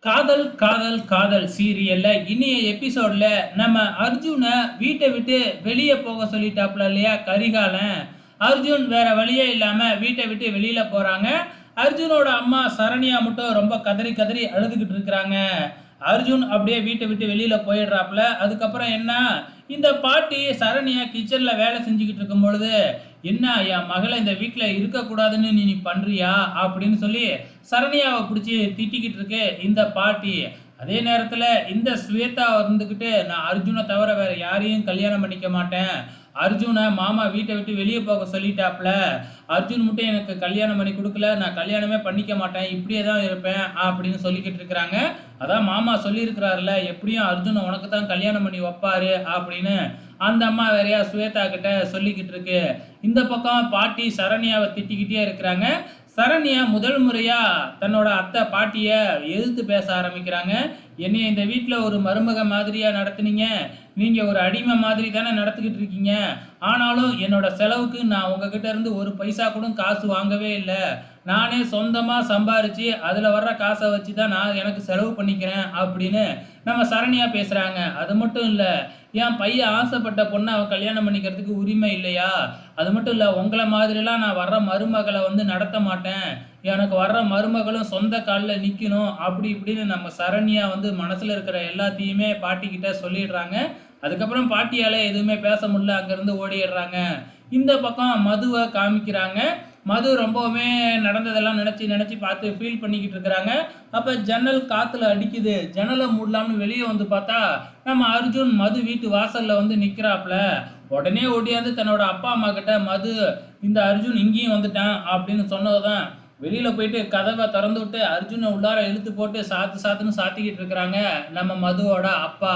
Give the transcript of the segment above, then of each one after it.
காதல் காதல் காதல் சீரியல்ல இனிய எபிசோட்ல நம்ம அர்ஜுன வீட்டை விட்டு வெளியே போக சொல்லிட்டாப்ல இல்லையா கரிகாலன். அர்ஜுன் வேற வழியே இல்லாம வீட்டை விட்டு வெளியில போறாங்க. அர்ஜுனோட அம்மா சரண்யா மட்டும் ரொம்ப கதறி கதறி அழுதுகிட்டு இருக்கிறாங்க. அர்ஜுன் அப்படியே வீட்டை விட்டு வெளியில போயிடுறாப்ல. அதுக்கப்புறம் என்ன, இந்த பாட்டி சரண்யா கிச்சன்ல வேலை செஞ்சுக்கிட்டு இருக்கும் பொழுது, என்ன என் மகளை இந்த வீட்டுல இருக்கக்கூடாதுன்னு நீ பண்றியா அப்படின்னு சொல்லி சரண்யாவை பிடிச்சி திட்டிக்கிட்டு இருக்கு இந்த பாட்டி. அதே நேரத்துல இந்த ஸ்வேதா இருந்துகிட்டு, நான் அர்ஜுனை தவிர வேற யாரையும் கல்யாணம் பண்ணிக்க மாட்டேன், அர்ஜுனை மாமா வீட்டை விட்டு வெளியே போக சொல்லிட்டாப்ல, அர்ஜுன் மட்டும் எனக்கு கல்யாணம் பண்ணி கொடுக்கல, நான் கல்யாணமே பண்ணிக்க மாட்டேன், இப்படியே தான் இருப்பேன் அப்படின்னு சொல்லிக்கிட்டு இருக்கிறாங்க. அதான் மாமா சொல்லியிருக்கிறாருல, எப்படியும் அர்ஜுனை உனக்கு தான் கல்யாணம் பண்ணி வைப்பாரு அப்படின்னு அந்த அம்மா வேறையா ஸ்வேதா கிட்ட சொல்லிக்கிட்டு இருக்கு. இந்த பக்கம் பாட்டி சரண்யாவை திட்டிக்கிட்டே இருக்கிறாங்க. சரண்யா முதல் முறையா தன்னோட அத்தை பாட்டிய எதிர்த்து பேச ஆரம்பிக்கிறாங்க. என்னைய இந்த வீட்டுல ஒரு மருமக மாதிரியா நடத்துனீங்க, நீங்க ஒரு அடிமை மாதிரி தானே நடத்திக்கிட்டு இருக்கீங்க, ஆனாலும் என்னோட செலவுக்கு நான் உங்ககிட்ட இருந்து ஒரு பைசா கூட காசு வாங்கவே இல்லை, நானே சொந்தமா சம்பாரிச்சு அதுல வர்ற காசை வச்சு தான் நான் எனக்கு செலவு பண்ணிக்கிறேன் அப்படின்னு நம்ம சரண்யா பேசுறாங்க. அது மட்டும் இல்ல, என் பையன் ஆசைப்பட்ட பொண்ணை அவன் கல்யாணம் பண்ணிக்கிறதுக்கு உரிமை இல்லையா, அது மட்டும் இல்ல, உங்களை மாதிரிலாம் நான் வர்ற மருமகளை வந்து நடத்த மாட்டேன், எனக்கு வர்ற மருமகளும் சொந்த காலில் நிற்கணும் அப்படி இப்படின்னு நம்ம சரண்யா வந்து மனசுல இருக்கிற எல்லாத்தையுமே பாட்டிக்கிட்ட சொல்லிடுறாங்க. அதுக்கப்புறம் பாட்டியால எதுவுமே பேச முடியல, அங்கிருந்து ஓடிடுறாங்க. இந்த பக்கம் மதுவை காமிக்கிறாங்க. மது ரொம்பவுமே நடந்ததெல்லாம் நினைச்சு நினைச்சு பார்த்து ஃபீல் பண்ணிக்கிட்டு இருக்கிறாங்க. அப்ப ஜன்னல் காத்துல அடிக்குது, ஜன்னலை மூடலாம்னு வெளியே வந்து பார்த்தா நம்ம அர்ஜுன் மது வீட்டு வாசல்ல வந்து நிக்கிறாப்ல. உடனே ஓடியாந்து தன்னோட அப்பா அம்மா கிட்ட, மது, இந்த அர்ஜுன் இங்கேயும் வந்துட்டான் அப்படின்னு சொன்னதுதான் வெளியில போயிட்டு கதவை திறந்து விட்டு அர்ஜுனை உள்ளார இழுத்து போட்டு சாத்து சாத்துன்னு சாத்திக்கிட்டு இருக்கிறாங்க நம்ம மதுவோட அப்பா.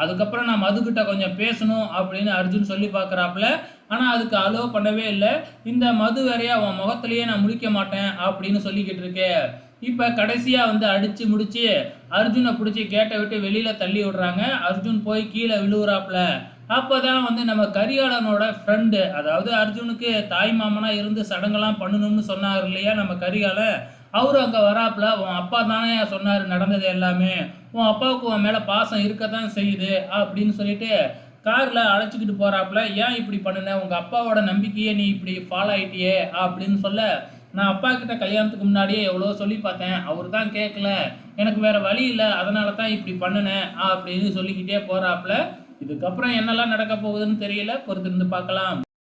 அதுக்கப்புறம் நான் மதுக்கிட்ட கொஞ்சம் பேசணும் அப்படின்னு அர்ஜுன் சொல்லி பார்க்குறாப்புல. ஆனால் அதுக்கு அலோவ் பண்ணவே இல்லை. இந்த மது வேறையா உன் முகத்திலேயே நான் முடிக்க மாட்டேன் அப்படின்னு சொல்லிக்கிட்டு இருக்கே. இப்போ கடைசியாக வந்து அடித்து முடிச்சு அர்ஜுனை பிடிச்சி கேட்டை விட்டு வெளியில் தள்ளி விடுறாங்க. அர்ஜுன் போய் கீழே விழுவுறாப்புல. அப்போதான் வந்து நம்ம கரிகாலனோட ஃப்ரெண்டு, அதாவது அர்ஜுனுக்கு தாய் மாமனாக இருந்து சடங்கெல்லாம் பண்ணணும்னு சொன்னார் இல்லையா நம்ம கரிகாலன், அவரு அங்கே வராப்புல. உன் அப்பா தானே சொன்னார் நடந்தது எல்லாமே, உன் அப்பாவுக்கு உன் மேலே பாசம் இருக்கத்தான் செய்யுது அப்படின்னு சொல்லிட்டு காரில் அழைச்சிக்கிட்டு போகிறாப்புல. ஏன் இப்படி பண்ணுன, உங்கள் அப்பாவோட நம்பிக்கையே நீ இப்படி ஃபாலோ ஆயிட்டியே அப்படின்னு சொல்ல, நான் அப்பா கிட்ட கல்யாணத்துக்கு முன்னாடியே எவ்வளோ சொல்லி பார்த்தேன், அவர் தான் கேட்கல, எனக்கு வேற வழி இல்லை, அதனால தான் இப்படி பண்ணினேன் அப்படின்னு சொல்லிக்கிட்டே போகிறாப்புல. இதுக்கப்புறம் என்னெல்லாம் நடக்க போகுதுன்னு தெரியல, பொறுத்திருந்து பார்க்கலாம்.